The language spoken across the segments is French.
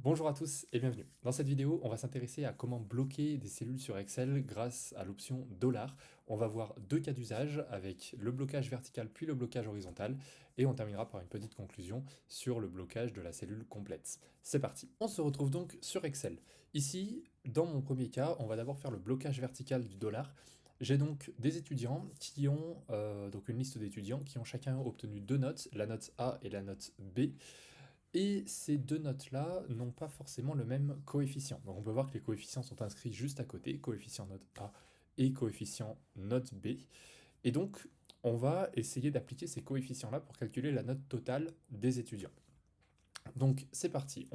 Bonjour à tous et bienvenue. Dans cette vidéo, on va s'intéresser à comment bloquer des cellules sur Excel grâce à l'option $. On va voir deux cas d'usage avec le blocage vertical puis le blocage horizontal et on terminera par une petite conclusion sur le blocage de la cellule complète. C'est parti. On se retrouve donc sur Excel. Ici, dans mon premier cas, on va d'abord faire le blocage vertical du $. J'ai donc des étudiants qui ont, donc une liste d'étudiants qui ont chacun obtenu deux notes, la note A et la note B. Et ces deux notes-là n'ont pas forcément le même coefficient. Donc on peut voir que les coefficients sont inscrits juste à côté, coefficient note A et coefficient note B. Et donc on va essayer d'appliquer ces coefficients-là pour calculer la note totale des étudiants. Donc c'est parti,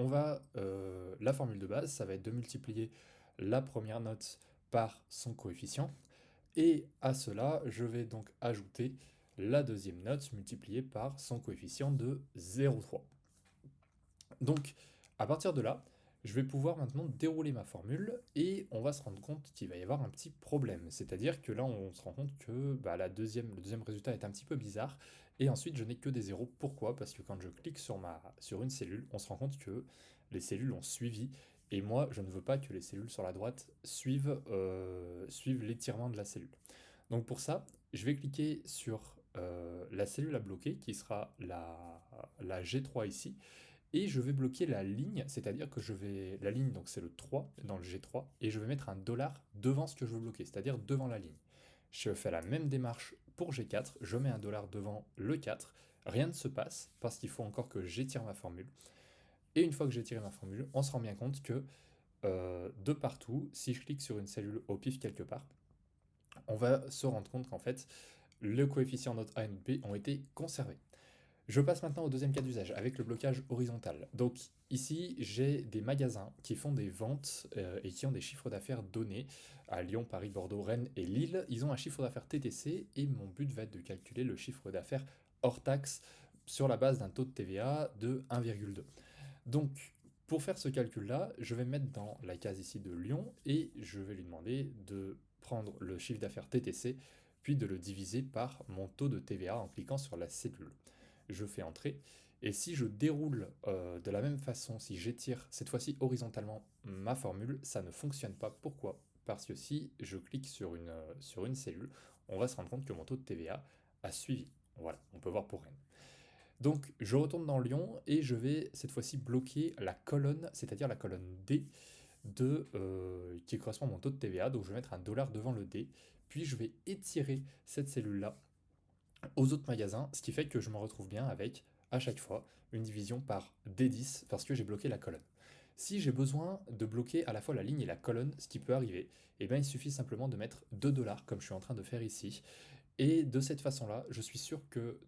la formule de base, ça va être de multiplier la première note par son coefficient. Et à cela, je vais donc ajouter la deuxième note multipliée par son coefficient de 0,3. Donc, à partir de là, je vais pouvoir maintenant dérouler ma formule et on va se rendre compte qu'il va y avoir un petit problème. C'est-à-dire que là, on se rend compte que le deuxième résultat est un petit peu bizarre et ensuite je n'ai que des zéros. Pourquoi? Parce que quand je clique sur une cellule, on se rend compte que les cellules ont suivi et moi, je ne veux pas que les cellules sur la droite suivent l'étirement de la cellule. Donc pour ça, je vais cliquer sur la cellule à bloquer qui sera la G3 ici et je vais bloquer la ligne, c'est-à-dire que la ligne, donc c'est le 3 dans le G3, et je vais mettre un dollar devant ce que je veux bloquer, c'est-à-dire devant la ligne. Je fais la même démarche pour G4, je mets un dollar devant le 4, rien ne se passe, parce qu'il faut encore que j'étire ma formule. Et une fois que j'ai tiré ma formule, on se rend bien compte que de partout, si je clique sur une cellule au pif quelque part, on va se rendre compte qu'en fait, le coefficient note A et note B ont été conservés. Je passe maintenant au deuxième cas d'usage, avec le blocage horizontal. Donc ici, j'ai des magasins qui font des ventes et qui ont des chiffres d'affaires donnés à Lyon, Paris, Bordeaux, Rennes et Lille. Ils ont un chiffre d'affaires TTC et mon but va être de calculer le chiffre d'affaires hors taxe sur la base d'un taux de TVA de 1,2. Donc pour faire ce calcul-là, je vais me mettre dans la case ici de Lyon et je vais lui demander de prendre le chiffre d'affaires TTC puis de le diviser par mon taux de TVA en cliquant sur la cellule. Je fais entrer, et si je déroule de la même façon, si j'étire cette fois-ci horizontalement ma formule, ça ne fonctionne pas. Pourquoi? Parce que si je clique sur une cellule, on va se rendre compte que mon taux de TVA a suivi. Voilà, on peut voir pour Rennes. Donc je retourne dans Lyon et je vais cette fois-ci bloquer la colonne, c'est-à-dire la colonne D qui correspond à mon taux de TVA. Donc je vais mettre un dollar devant le D, puis je vais étirer cette cellule-là aux autres magasins, ce qui fait que je me retrouve bien avec, à chaque fois, une division par D10 parce que j'ai bloqué la colonne. Si j'ai besoin de bloquer à la fois la ligne et la colonne, ce qui peut arriver, eh bien il suffit simplement de mettre 2 dollars comme je suis en train de faire ici. Et de cette façon-là, je suis sûr que,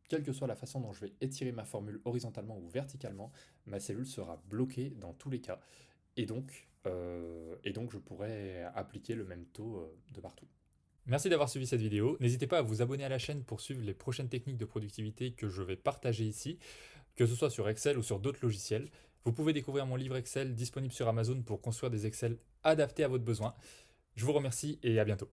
quelle que soit la façon dont je vais étirer ma formule horizontalement ou verticalement, ma cellule sera bloquée dans tous les cas. Et donc je pourrais appliquer le même taux de partout. Merci d'avoir suivi cette vidéo. N'hésitez pas à vous abonner à la chaîne pour suivre les prochaines techniques de productivité que je vais partager ici, que ce soit sur Excel ou sur d'autres logiciels. Vous pouvez découvrir mon livre Excel disponible sur Amazon pour construire des Excel adaptés à votre besoin. Je vous remercie et à bientôt.